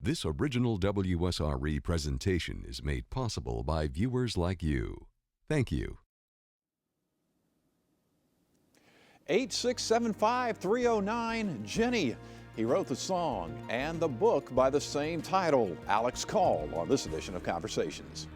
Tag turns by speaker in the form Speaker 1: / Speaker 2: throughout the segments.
Speaker 1: This original WSRE presentation is made possible by viewers like you. Thank you.
Speaker 2: 8675309, Jenny. He wrote the song and the book by the same title. Alex Call on this edition of Conversations.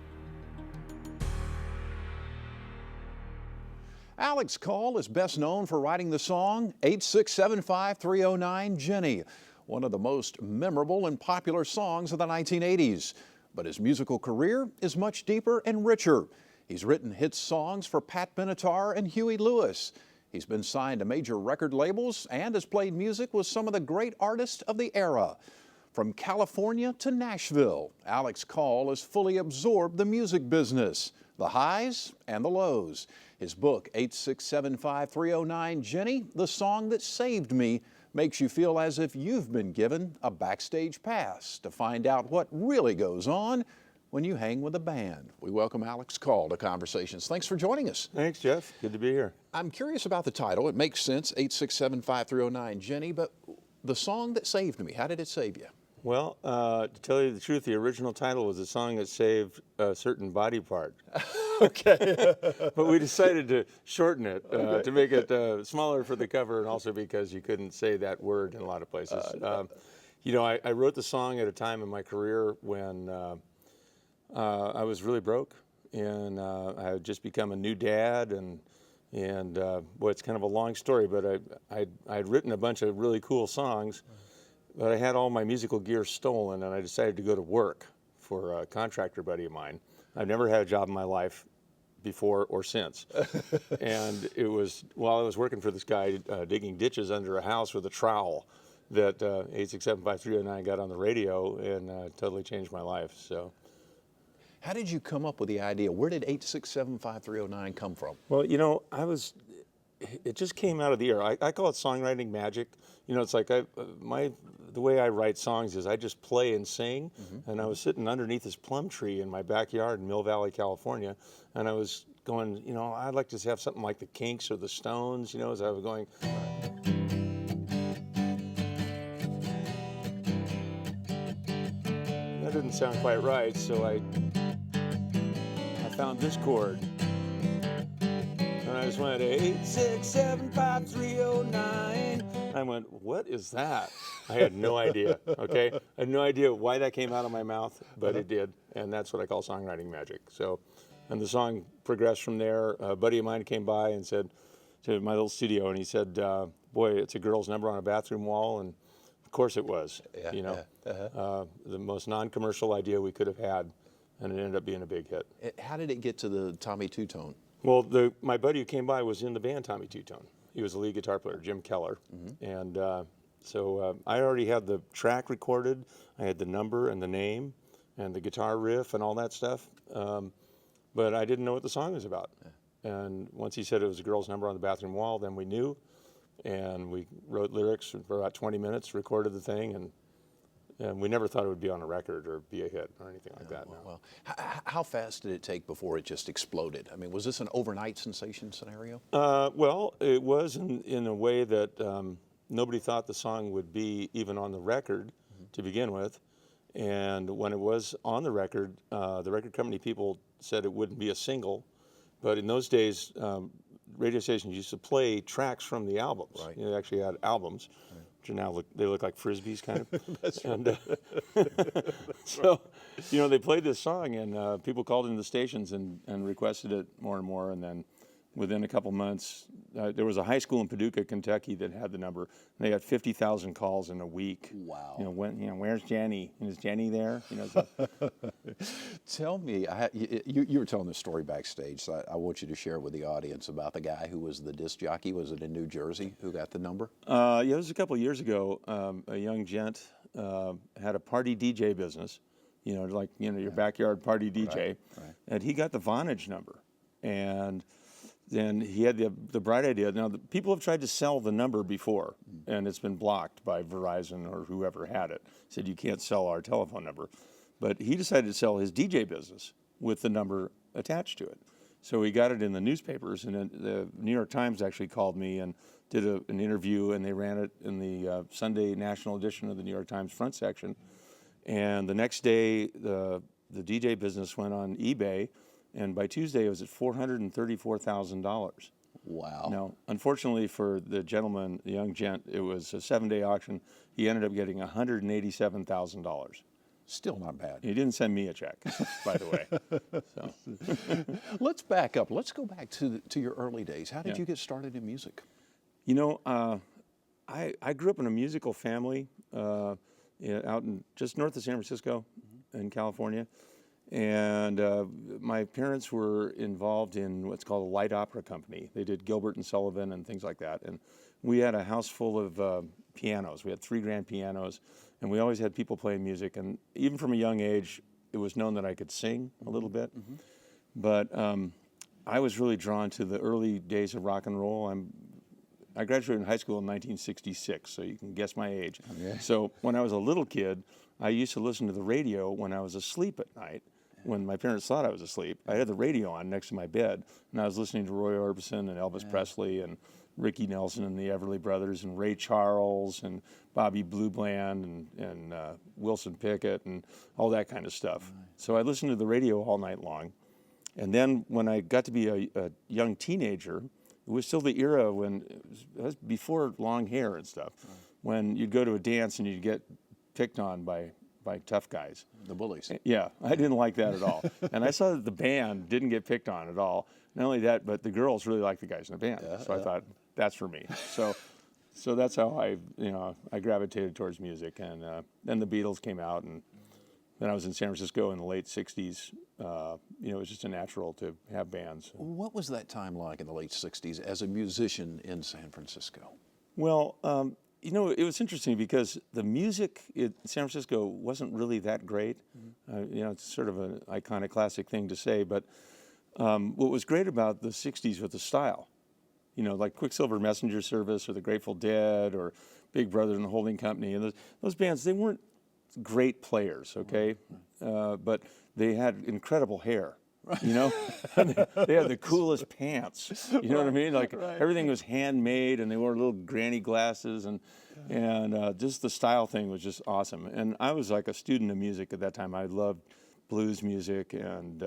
Speaker 2: Alex Call is best known for writing the song 8675309, Jenny, one of the most memorable and popular songs of the 1980s. But his musical career is much deeper and richer. He's written hit songs for Pat Benatar and Huey Lewis. He's been signed to major record labels and has played music with some of the great artists of the era. From California to Nashville, Alex Call has fully absorbed the music business, the highs and the lows. His book, 8675309, Jenny, the song that saved me, makes you feel as if you've been given a backstage pass to find out what really goes on when you hang with a band. We welcome Alex Call to Conversations. Thanks for joining us.
Speaker 3: Thanks, Jeff. Good to be here.
Speaker 2: I'm curious about the title. It makes sense, 8675309, Jenny, but the song that saved me, how did it save you?
Speaker 3: Well, to tell you the truth, the original title was a song that saved a certain body part.
Speaker 2: Okay.
Speaker 3: But we decided to shorten it to make it smaller for the cover, and also because you couldn't say that word in a lot of places. You know, I wrote the song at a time in my career when I was really broke, and I had just become a new dad, and boy, it's kind of a long story, but I'd written a bunch of really cool songs. But I had all my musical gear stolen, and I decided to go to work for a contractor buddy of mine. I've never had a job in my life before or since. And it was while I was working for this guy digging ditches under a house with a trowel that 8675309 got on the radio and totally changed my life. So,
Speaker 2: how did you come up with the idea? Where did 8675309 come from?
Speaker 3: well, you know, it just came out of the air. I call it songwriting magic. You know, it's like the way I write songs is I just play and sing. And I was sitting underneath this plum tree in my backyard in Mill Valley, California, and I was going, you know, I'd like to have something like the Kinks or the Stones, you know, as I was going. That didn't sound quite right, so I found this chord. And I just went 8675309. I went, what is that? I had no idea. Okay, I had no idea why that came out of my mouth, but it did, and that's what I call songwriting magic. So, and the song progressed from there. A buddy of mine came by and said to my little studio, and he said, "Boy, it's a girl's number on a bathroom wall," and of course it was.
Speaker 2: Yeah,
Speaker 3: you know,
Speaker 2: yeah.
Speaker 3: The most non-commercial idea we could have had, and it ended up being a big hit.
Speaker 2: How did it get to the Tommy Two-Tone?
Speaker 3: Well, my buddy who came by was in the band Tommy Two-Tone. He was the lead guitar player, Jim Keller. And so I already had the track recorded. I had the number and the name and the guitar riff and all that stuff. But I didn't know what the song was about. And once he said it was a girl's number on the bathroom wall, then we knew. And we wrote lyrics for about 20 minutes, recorded the thing, and we never thought it would be on a record or be a hit or anything like that. No.
Speaker 2: Well, how fast did it take before it just exploded? I mean, was this an overnight sensation scenario?
Speaker 3: Well, it was in a way that nobody thought the song would be even on the record to begin with. And when it was on the record company people said it wouldn't be a single. But in those days, radio stations used to play tracks from the albums.
Speaker 2: Right.
Speaker 3: You know, they actually had albums. Right. Now they look like frisbees, kind of.
Speaker 2: That's
Speaker 3: and, so, you know, they played this song, and people called into the stations and requested it more and more. And then, within a couple months, there was a high school in Paducah, Kentucky, that had the number. And they got 50,000 calls in a week.
Speaker 2: Wow.
Speaker 3: You know, where's Jenny? And is Jenny there? You know.
Speaker 2: Tell me, you were telling the story backstage, so I want you to share with the audience about the guy who was the disc jockey. Was it in New Jersey who got the number?
Speaker 3: Yeah, it was a couple of years ago. A young gent had a party DJ business, you know, like, you know, your backyard party DJ.
Speaker 2: Right.
Speaker 3: And he got the Vonage number. And then he had the bright idea. Now, people have tried to sell the number before, and it's been blocked by Verizon or whoever had it. Said, you can't sell our telephone number. But he decided to sell his DJ business with the number attached to it. So he got it in the newspapers, and the New York Times actually called me and did an interview, and they ran it in the Sunday national edition of the New York Times front section. And the next day, the DJ business went on eBay, and by Tuesday it was at $434,000.
Speaker 2: Wow.
Speaker 3: Now, unfortunately for the gentleman, the young gent, it was a 7-day auction. He ended up getting $187,000.
Speaker 2: Still not bad.
Speaker 3: He didn't send me a check, by the way. So.
Speaker 2: Let's back up. Let's go back to your early days. How did
Speaker 3: Yeah.
Speaker 2: you get started in music?
Speaker 3: You know, I grew up in a musical family out in just north of San Francisco in California. And my parents were involved in what's called a light opera company. They did Gilbert and Sullivan and things like that. And we had a house full of pianos. We had 3 grand pianos, and we always had people playing music. And even from a young age, it was known that I could sing a little bit. But I was really drawn to the early days of rock and roll. I graduated in high school in 1966, so you can guess my age.
Speaker 2: Okay.
Speaker 3: So when I was a little kid, I used to listen to the radio when I was asleep at night. When my parents thought I was asleep, I had the radio on next to my bed, and I was listening to Roy Orbison and Elvis Presley and Ricky Nelson and the Everly Brothers and Ray Charles and Bobby Blue Bland and Wilson Pickett and all that kind of stuff. So I listened to the radio all night long. And then when I got to be a young teenager, it was still the era when, it was before long hair and stuff, when you'd go to a dance and you'd get picked on by tough guys.
Speaker 2: The bullies.
Speaker 3: Yeah, I didn't like that at all. And I saw that the band didn't get picked on at all. Not only that, but the girls really liked the guys in the band. So I thought, that's for me. So that's how I gravitated towards music. And then the Beatles came out, and then I was in San Francisco in the late 60s. It was just a natural to have bands.
Speaker 2: What was that time like in the late 60s as a musician in San Francisco?
Speaker 3: Well, it was interesting because the music in San Francisco wasn't really that great. It's sort of an iconoclastic thing to say, but what was great about the 60s was the style. Like Quicksilver Messenger Service or the Grateful Dead or Big Brother and the Holding Company. And those bands, they weren't great players, okay? But they had incredible hair. They had the coolest pants. You know what I mean? Like everything was handmade, and they wore little granny glasses, and just the style thing was just awesome. And I was like a student of music at that time. I loved blues music and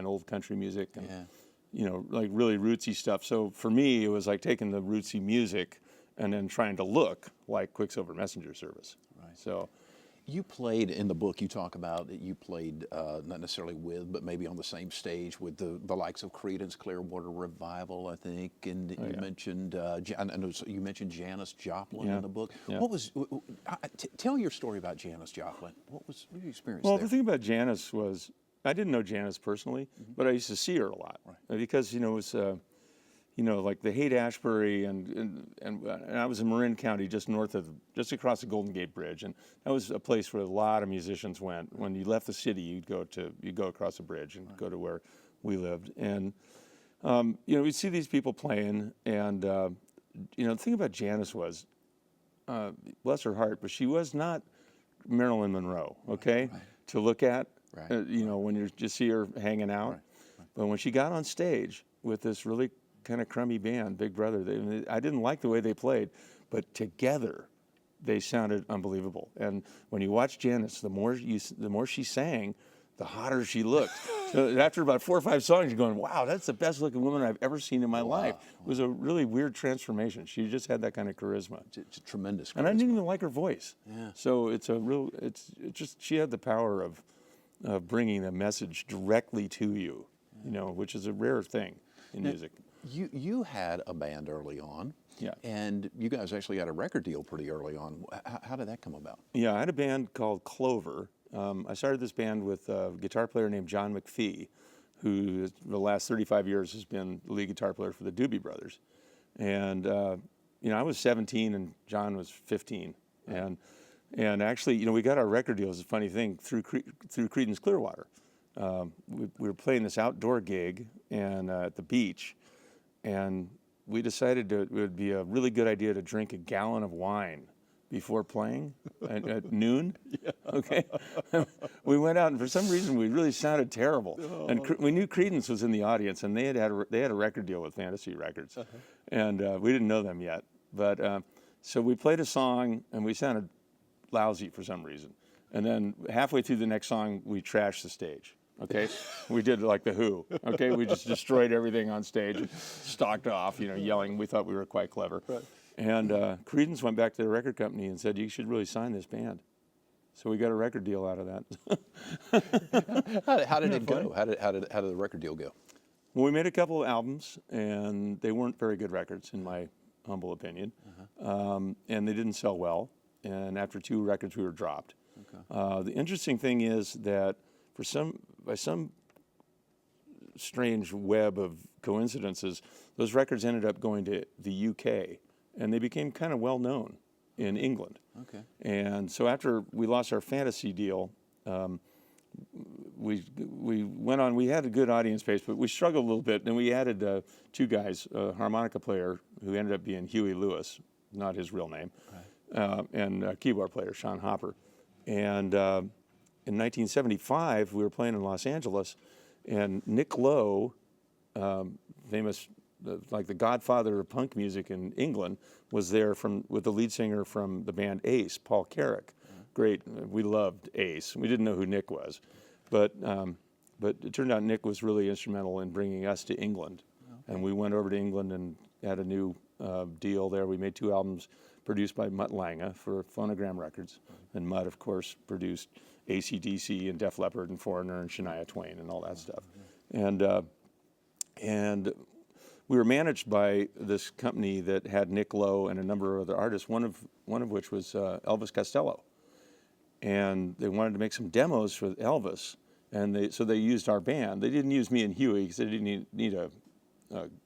Speaker 3: old country music, and like really rootsy stuff. So for me, it was like taking the rootsy music and then trying to look like Quicksilver Messenger Service.
Speaker 2: Right.
Speaker 3: So.
Speaker 2: You played, in the book you talk about, you played not necessarily with, but maybe on the same stage with the likes of Creedence Clearwater Revival, I think, and you mentioned, I know you mentioned Janis Joplin in the book.
Speaker 3: Yeah.
Speaker 2: What was, tell your story about Janis Joplin. What was your experience
Speaker 3: Well,
Speaker 2: there?
Speaker 3: the thing about Janis was, I didn't know Janis personally, but I used to see her a lot because, it was, like the Haight-Ashbury and I was in Marin County, just just across the Golden Gate Bridge, and that was a place where a lot of musicians went. When you left the city, you'd go across the bridge and go to where we lived, and we'd see these people playing, and the thing about Janis was, bless her heart, but she was not Marilyn Monroe, okay, to look at, when you just see her hanging out, but when she got on stage with this really kind of crummy band, Big Brother. I didn't like the way they played, but together they sounded unbelievable. And when you watch Janis, the more she sang, the hotter she looked. So after about 4 or 5 songs, you're going, wow, that's the best looking woman I've ever seen in my life. It was a really weird transformation. She just had that kind of charisma.
Speaker 2: It's a tremendous charisma.
Speaker 3: And I didn't even like her voice.
Speaker 2: Yeah.
Speaker 3: So she had the power of bringing a message directly to you, which is a rare thing in music.
Speaker 2: You had a band early on,
Speaker 3: Yeah.
Speaker 2: and you guys actually got a record deal pretty early on. How did that come about?
Speaker 3: Yeah, I had a band called Clover. I started this band with a guitar player named John McPhee, who the last 35 years has been the lead guitar player for the Doobie Brothers. And I was 17 and John was 15, and actually, we got our record deal. It was a funny thing through Creedence Clearwater. We were playing this outdoor gig and at the beach. And we decided it would be a really good idea to drink a gallon of wine before playing at noon. Okay, we went out, and for some reason we really sounded terrible. And we knew Creedence was in the audience, and they had a record deal with Fantasy Records, and we didn't know them yet. But so we played a song, and we sounded lousy for some reason. And then halfway through the next song, we trashed the stage. Okay, we did like the Who. Okay, we just destroyed everything on stage, and stalked off, yelling. We thought we were quite clever. Right. And Creedence went back to the record company and said, "You should really sign this band." So we got a record deal out of
Speaker 2: that. How did it go? How did the record deal go?
Speaker 3: Well, we made a couple of albums, and they weren't very good records, in my humble opinion. And they didn't sell well. And after 2 records, we were dropped. Okay. The interesting thing is that by some strange web of coincidences, those records ended up going to the UK, and they became kind of well known in England. Okay. And so after we lost our fantasy deal, we went on. We had a good audience base, but we struggled a little bit. And we added 2 guys, a harmonica player who ended up being Huey Lewis, not his real name, right. And a keyboard player, Sean Hopper. And in 1975, we were playing in Los Angeles, and Nick Lowe, famous, like the godfather of punk music in England, was there with the lead singer from the band Ace, Paul Carrick. Great, we loved Ace. We didn't know who Nick was, but it turned out Nick was really instrumental in bringing us to England. Okay. And we went over to England and had a new deal there. We made 2 albums produced by Mutt Lange for Phonogram Records, and Mutt, of course, produced AC/DC and Def Leppard and Foreigner and Shania Twain and all that stuff. And we were managed by this company that had Nick Lowe and a number of other artists, one of which was Elvis Costello. And they wanted to make some demos for Elvis, and so they used our band. They didn't use me and Huey because they didn't need a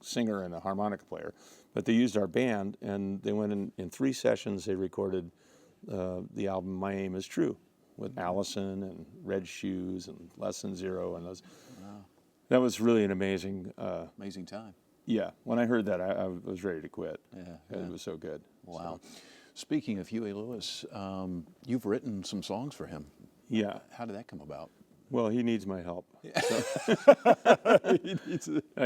Speaker 3: singer and a harmonica player, but they used our band, and they went in 3 sessions. They recorded the album My Aim Is True with Allison and Red Shoes and Less Than Zero and those. Wow. That was really an amazing
Speaker 2: time.
Speaker 3: Yeah, when I heard that, I was ready to quit. Yeah. It was so good.
Speaker 2: Wow. So. Speaking of Huey Lewis, you've written some songs for him.
Speaker 3: Yeah.
Speaker 2: How did that come about?
Speaker 3: Well, he needs my help. So.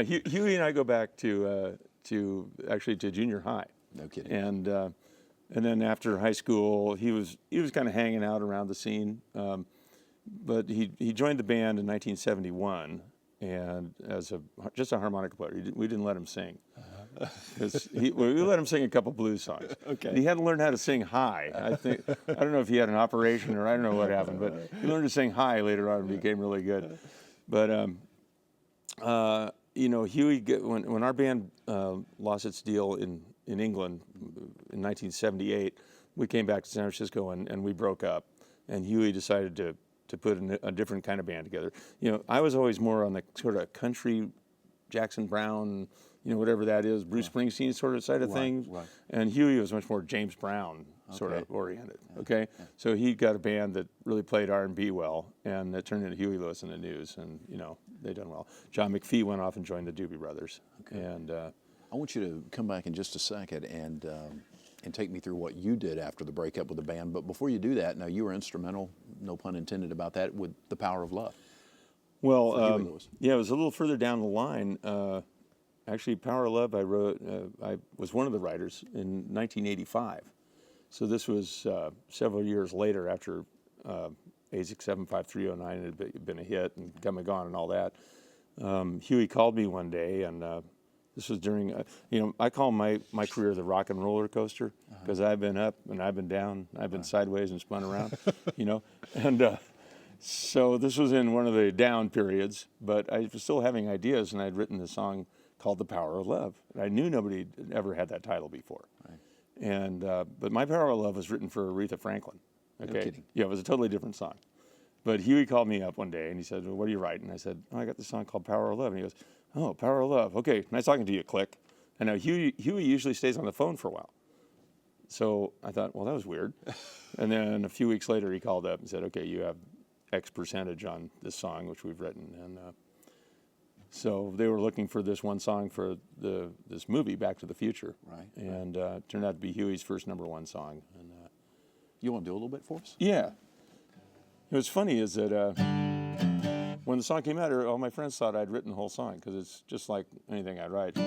Speaker 3: Huey and I go back to junior high.
Speaker 2: No kidding.
Speaker 3: And then after high school, he was kind of hanging out around the scene, but he joined the band in 1971, and as just a harmonica player. We didn't let him sing. Because we let him sing a couple blues songs. Okay. And he had to learn how to sing high. I don't know if he had an operation or I don't know what happened, but he learned to sing high later on and became really good. But Huey, when our band lost its deal in England in 1978, we came back to San Francisco and we broke up. And Huey decided to put a different kind of band together. I was always more on the sort of country, Jackson Brown, whatever that is, Bruce Springsteen sort of side of things. Right. And Huey was much more James Brown sort of oriented. Okay, so he got a band that really played R&B well, and it turned into Huey Lewis and the News, and they done well. John McPhee went off and joined the Doobie Brothers. Okay. And
Speaker 2: I want you to come back in just a second and take me through what you did after the breakup with the band. But before you do that, now you were instrumental, no pun intended about that, with The Power of Love.
Speaker 3: Well, it was a little further down the line. Actually, Power of Love, I wrote, I was one of the writers in 1985. So this was several years later after ASIC 75309 had been a hit and Come and Gone and all that. Huey called me one day, and this was during, I call my career the rock and roller coaster, because I've been up and I've been down, I've been sideways and spun around, And so this was in one of the down periods, but I was still having ideas, and I'd written this song called The Power of Love. I knew nobody had ever had that title before. Right. And but My Power of Love was written for Aretha Franklin. Okay? No kidding. Yeah, it was a totally different song. But Huey called me up one day and he said, "Well, what are you writing?" I said, "I got this song called Power of Love." And he goes, "Oh, Power of Love. Okay, nice talking to you, click." And now Huey usually stays on the phone for a while. So I thought, well, that was weird. And then a few weeks later he called up and said, "Okay, you have X percentage on this song, which we've written." And so they were looking for this one song for this movie, Back to the Future. Right. And it turned out to be Huey's first #1 song. And
Speaker 2: you want to do a little bit for us?
Speaker 3: Yeah. What's funny is that when the song came out, all my friends thought I'd written the whole song, because it's just like anything I'd write.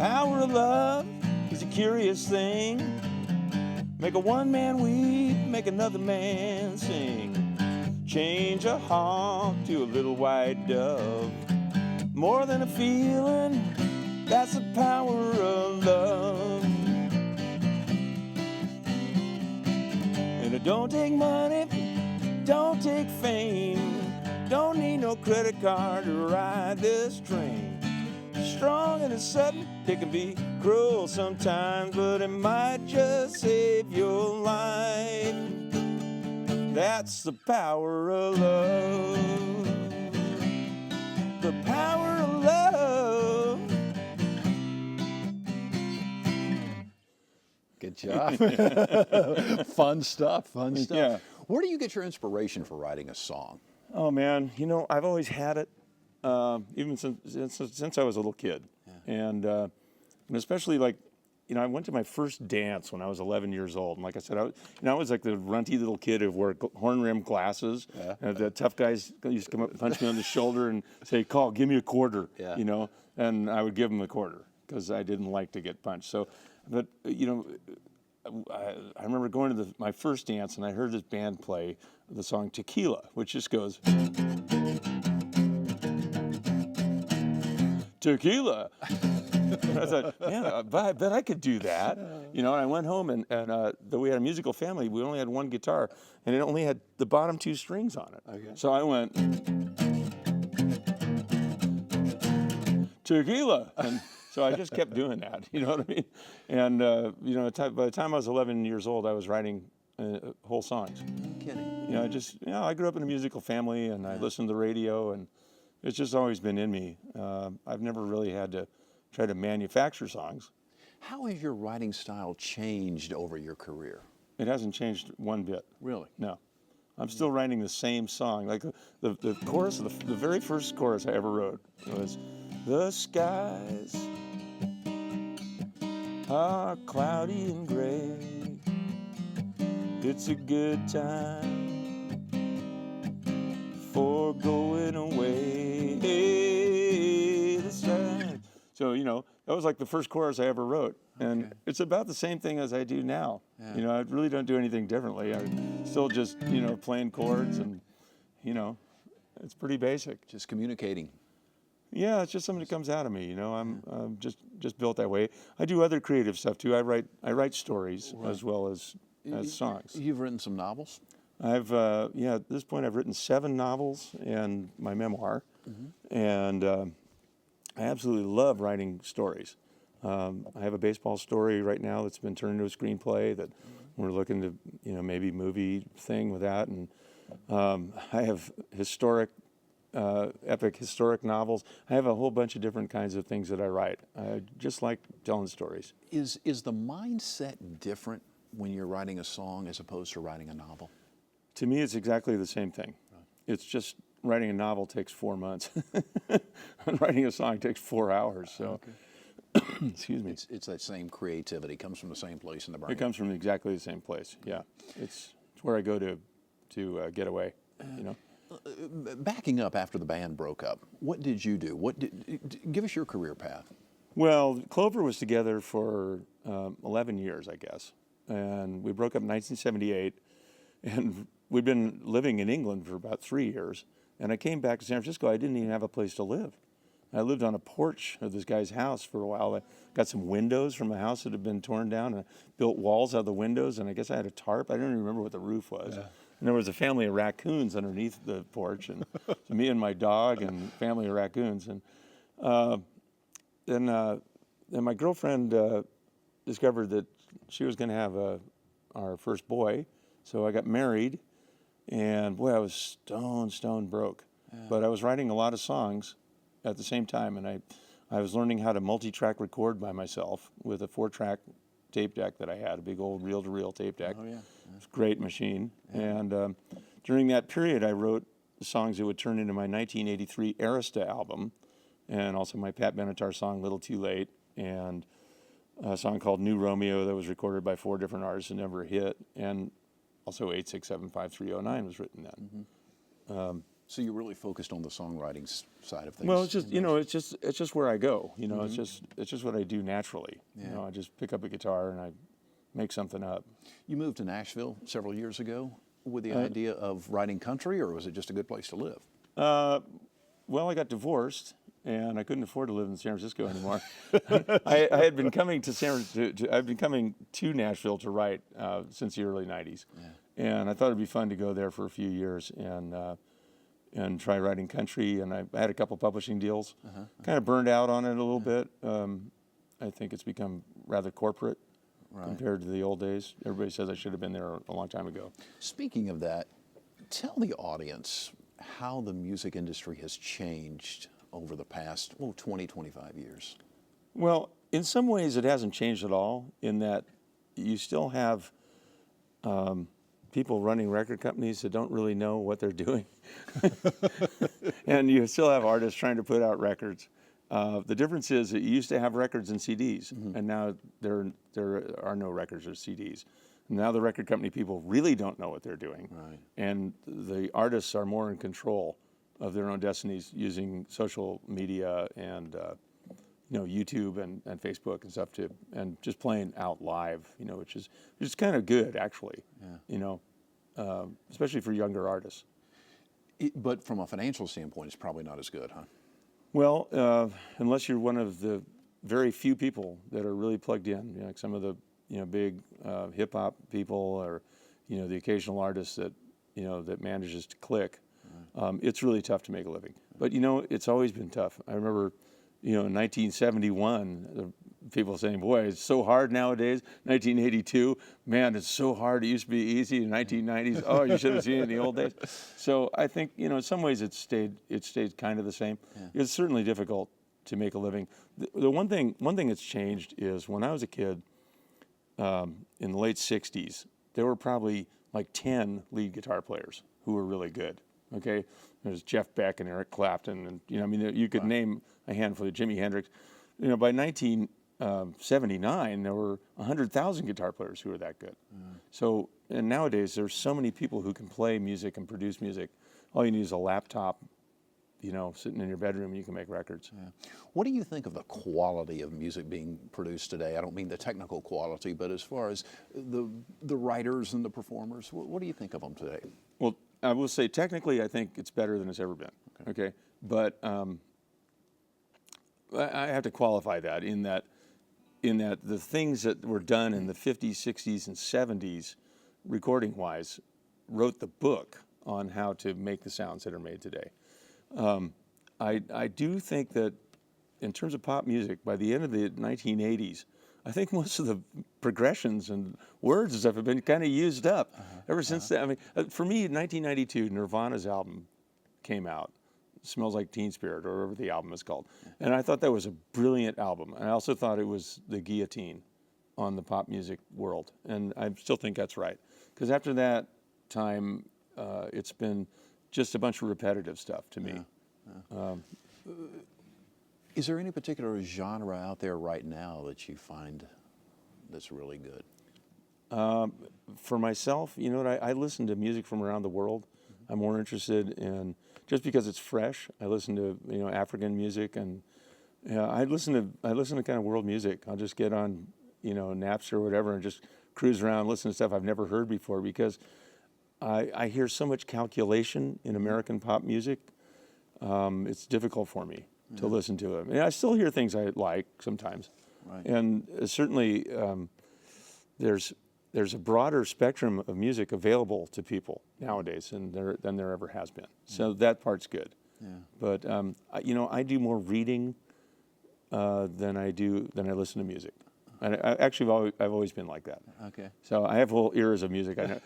Speaker 3: power of love is a curious thing. Make a one-man weep, make another man sing. Change a hawk to a little white dove. More than a feeling, that's the power of love. And it don't take money, don't take fame, don't need no credit card to ride this train. Strong and it's sudden, it can be cruel sometimes, but it might just save your life. That's the power of love. The power of love.
Speaker 2: Good job. Fun stuff, fun stuff.
Speaker 3: Yeah.
Speaker 2: Where do you get your inspiration for writing a song?
Speaker 3: Oh man, you know, I've always had it, even since I was a little kid. Yeah. And especially like, you know, I went to my first dance when I was 11 years old. And like I said, I was like the runty little kid who wore horn-rimmed glasses. Yeah. And the tough guys used to come up and punch me on the shoulder and say, "Call, give me a quarter." Yeah. You know, and I would give them a quarter because I didn't like to get punched. So, but, you know, I remember going to my first dance and I heard this band play the song Tequila, which just goes, Tequila. I thought, man, I bet I could do that. You know, and I went home and though we had a musical family, we only had one guitar and it only had the bottom two strings on it. Okay. So I went, Tequila. And so I just kept doing that, you know what I mean? And, you know, by the time I was 11 years old, I was writing whole songs.
Speaker 2: No kidding.
Speaker 3: You know, I grew up in a musical family and I listened to the radio and it's just always been in me. I've never really had to try to manufacture songs.
Speaker 2: How has your writing style changed over your career?
Speaker 3: It hasn't changed one bit.
Speaker 2: Really?
Speaker 3: No. I'm still writing the same song. Like the chorus, the very first chorus I ever wrote was, "The skies are cloudy and gray. It's a good time for going away. The sun." So, you know, that was like the first chorus I ever wrote. And it's about the same thing as I do now. Yeah. You know, I really don't do anything differently. I'm still just, you know, playing chords and, you know, it's pretty basic.
Speaker 2: Just communicating.
Speaker 3: Yeah, it's just something that comes out of me. You know, I'm just built that way. I do other creative stuff too. I write stories as well as songs.
Speaker 2: You've written some novels?
Speaker 3: I've at this point I've written 7 novels and my memoir, and I absolutely love writing stories. I have a baseball story right now that's been turned into a screenplay that we're looking to, you know, maybe movie thing with that, and I have epic historic novels. I have a whole bunch of different kinds of things that I write. I just like telling stories.
Speaker 2: Is the mindset different when you're writing a song as opposed to writing a novel?
Speaker 3: To me, it's exactly the same thing. Right. It's just writing a novel takes 4 months. And writing a song takes 4 hours. So, excuse me.
Speaker 2: It's that same creativity. Comes from the same place in the brain.
Speaker 3: It comes from exactly the same place. Yeah, it's where I go to get away. You know.
Speaker 2: Backing up after the band broke up, what did you do? Give us your career path.
Speaker 3: Well, Clover was together for 11 years, I guess, and we broke up in 1978, and we'd been living in England for about 3 years. And I came back to San Francisco. I didn't even have a place to live. I lived on a porch of this guy's house for a while. I got some windows from a house that had been torn down, and I built walls out of the windows. And I guess I had a tarp. I don't even remember what the roof was. Yeah. And there was a family of raccoons underneath the porch, and so me and my dog and family of raccoons. And then my girlfriend discovered that she was going to have our first boy, so I got married, and boy, I was stone broke. Yeah. But I was writing a lot of songs at the same time, and I was learning how to multi-track record by myself with a 4-track tape deck that I had, a big old reel-to-reel tape deck. Oh, yeah. It's a great machine. Yeah. And during that period, I wrote the songs that would turn into my 1983 Arista album, and also my Pat Benatar song, Little Too Late, and a song called New Romeo that was recorded by 4 different artists and never hit, and also 8675309 was written then.
Speaker 2: So you're really focused on the songwriting side of things?
Speaker 3: Well, it's just, it's just where I go. It's just what I do naturally.
Speaker 2: Yeah.
Speaker 3: I just pick up a guitar and I make something up.
Speaker 2: You moved to Nashville several years ago with the idea of writing country, or was it just a good place to live?
Speaker 3: Well, I got divorced, and I couldn't afford to live in San Francisco anymore. I had been coming to I've been coming to Nashville to write since the early '90s, and I thought it'd be fun to go there for a few years and try writing country. And I had a couple publishing deals. Kind of burned out on it a little bit. I think it's become rather corporate compared to the old days. Everybody says I should have been there a long time ago.
Speaker 2: Speaking of that, tell the audience how the music industry has changed over the past 20, 25 years.
Speaker 3: Well, in some ways it hasn't changed at all, in that you still have people running record companies that don't really know what they're doing. And you still have artists trying to put out records. The difference is that you used to have records and CDs, and now there are no records or CDs. Now the record company people really don't know what they're doing, and the artists are more in control of their own destinies using social media and YouTube and Facebook and stuff and just playing out live, which is kind of good actually, especially for younger artists.
Speaker 2: But from a financial standpoint, it's probably not as good, huh?
Speaker 3: Well, unless you're one of the very few people that are really plugged in, like some of the big hip hop people, or the occasional artist that that manages to click. It's really tough to make a living. But it's always been tough. I remember, in 1971, the people saying, "Boy, it's so hard nowadays." 1982, man, it's so hard. It used to be easy. In the 1990s, oh, you should have seen it in the old days. So I think in some ways it stayed kind of the same. It's certainly difficult to make a living. The one thing that's changed is when I was a kid. In the late 60s, there were probably like 10 lead guitar players who were really good, okay? There's Jeff Beck and Eric Clapton, and, you could name a handful of Jimi Hendrix. By 1979, there were 100,000 guitar players who were that good. So, and nowadays, there's so many people who can play music and produce music. All you need is a laptop, sitting in your bedroom, and you can make records.
Speaker 2: What do you think of the quality of music being produced today? I don't mean the technical quality, but as far as the writers and the performers, what do you think of them today?
Speaker 3: Well, I will say technically, I think it's better than it's ever been. Okay, but I have to qualify that in that the things that were done in the 50s, 60s, and 70s, recording-wise, wrote the book on how to make the sounds that are made today. I do think that in terms of pop music, by the end of the 1980s, I think most of the progressions and words and stuff have been kind of used up ever since then. I mean, for me, in 1992, Nirvana's album came out, Smells Like Teen Spirit, or whatever the album is called. And I thought that was a brilliant album. And I also thought it was the guillotine on the pop music world. And I still think that's right. Because after that time, it's been just a bunch of repetitive stuff to me.
Speaker 2: Is there any particular genre out there right now that you find that's really good?
Speaker 3: For myself, I listen to music from around the world. I'm more interested in, just because it's fresh, I listen to African music, and I listen to kind of world music. I'll just get on Napster or whatever and just cruise around, listen to stuff I've never heard before, because I hear so much calculation in American pop music. It's difficult for me to listen to it. I mean, I still hear things I like sometimes. And certainly there's a broader spectrum of music available to people nowadays than there ever has been. So that part's good. But I do more reading than I listen to music. And I've always been like that.
Speaker 2: Okay.
Speaker 3: So I have whole eras of music. I know,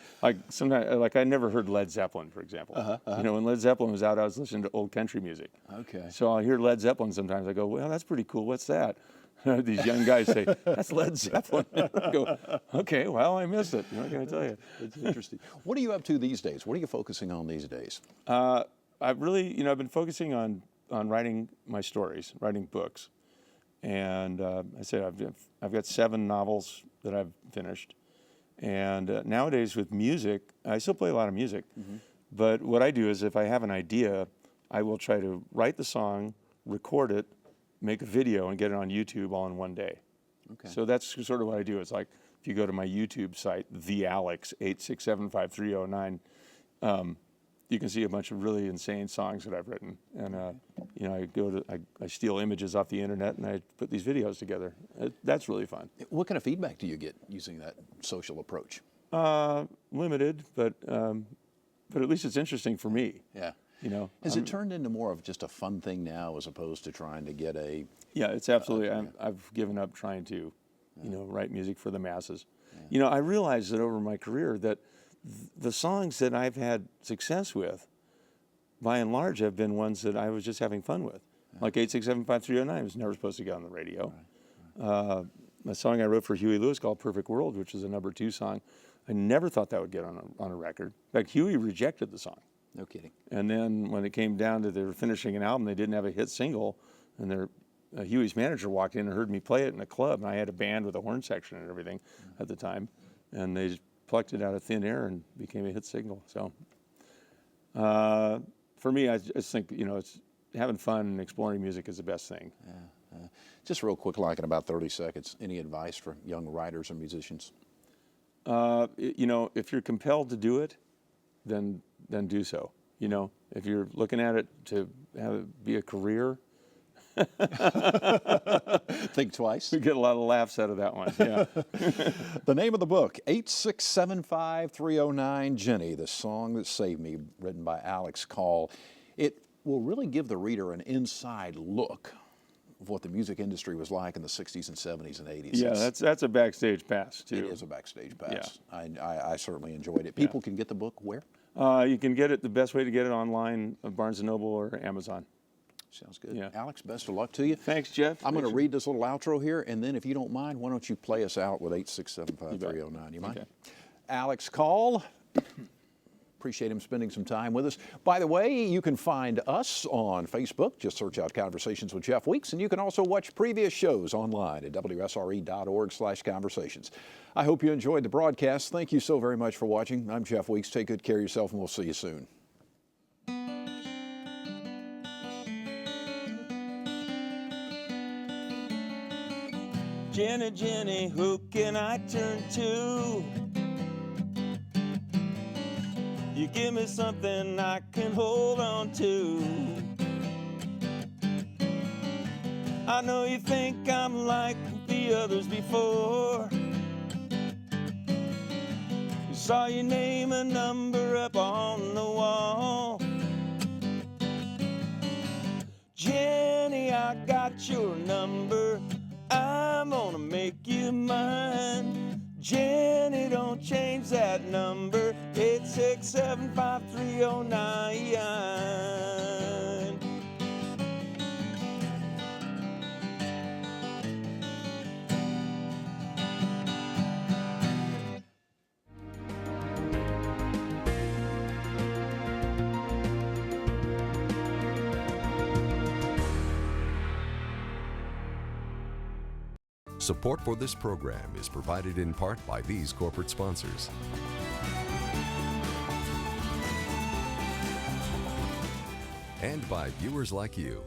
Speaker 3: sometimes, I never heard Led Zeppelin, for example. When Led Zeppelin was out, I was listening to old country music.
Speaker 2: Okay.
Speaker 3: So I'll hear Led Zeppelin sometimes. I go, well, that's pretty cool. What's that? These young guys say, that's Led Zeppelin. I go, okay, well, I missed it. What can I tell you?
Speaker 2: It's interesting. What are you up to these days? What are you focusing on these days?
Speaker 3: I've really, I've been focusing on writing my stories, writing books. And I said I've got 7 novels that I've finished. And nowadays with music, I still play a lot of music, But what I do is if I have an idea, I will try to write the song, record it, make a video, and get it on YouTube all in one day.
Speaker 2: Okay.
Speaker 3: So that's sort of what I do. It's like if you go to my YouTube site, the Alex 8675309, you can see a bunch of really insane songs that I've written. And you know, I steal images off the internet and I put these videos together. That's really fun.
Speaker 2: What kind of feedback do you get using that social approach?
Speaker 3: Limited, but at least it's interesting for me.
Speaker 2: Yeah.
Speaker 3: You know,
Speaker 2: Has it turned into more of just a fun thing now as opposed to trying to get a...
Speaker 3: Yeah, it's absolutely, I've given up trying to, you know, write music for the masses. Yeah. You know, I realized that over my career that the songs that I've had success with, by and large, have been ones that I was just having fun with. Yeah. Like 8675309 was never supposed to get on the radio. Right. A song I wrote for Huey Lewis called Perfect World, which is a #2 song, I never thought that would get on a record. In fact, Huey rejected the song.
Speaker 2: No kidding.
Speaker 3: And then when it came down to they were finishing an album, they didn't have a hit single, and Huey's manager walked in and heard me play it in a club, and I had a band with a horn section and everything at the time, and they just plucked it out of thin air and became a hit single. So for me, I just think, you know, it's having fun and exploring music is the best thing.
Speaker 2: Yeah. Just real quick, like in about 30 seconds, any advice for young writers or musicians?
Speaker 3: You know, if you're compelled to do it, then do so. You know, if you're looking at it to have it be a career,
Speaker 2: think twice.
Speaker 3: We get a lot of laughs out of that one. Yeah.
Speaker 2: The name of the book, 8675309, Jenny, the song that saved me, written by Alex Call. It will really give the reader an inside look of what the music industry was like in the 60s and 70s and 80s.
Speaker 3: Yeah, that's a backstage pass, too.
Speaker 2: It is a backstage pass.
Speaker 3: Yeah.
Speaker 2: I certainly enjoyed it. People can get the book where?
Speaker 3: You can get it, the best way to get it online, Barnes & Noble or Amazon.
Speaker 2: Sounds good.
Speaker 3: Yeah.
Speaker 2: Alex, best of luck to you.
Speaker 3: Thanks, Jeff.
Speaker 2: I'm going to read this little outro here, and then if you don't mind, why don't you play us out with 8675309? You mind?
Speaker 3: Okay.
Speaker 2: Alex Call. Appreciate him spending some time with us. By the way, you can find us on Facebook. Just search out Conversations with Jeff Weeks, and you can also watch previous shows online at WSRE.org/conversations. I hope you enjoyed the broadcast. Thank you so very much for watching. I'm Jeff Weeks. Take good care of yourself, and we'll see you soon.
Speaker 3: Jenny, Jenny, who can I turn to? You give me something I can hold on to. I know you think I'm like the others before. You saw your name and number up on the wall. Jenny, I got your number. I'm gonna make you mine. Jenny, don't change that number. 8675309.
Speaker 1: Support for this program is provided in part by these corporate sponsors. And by viewers like you.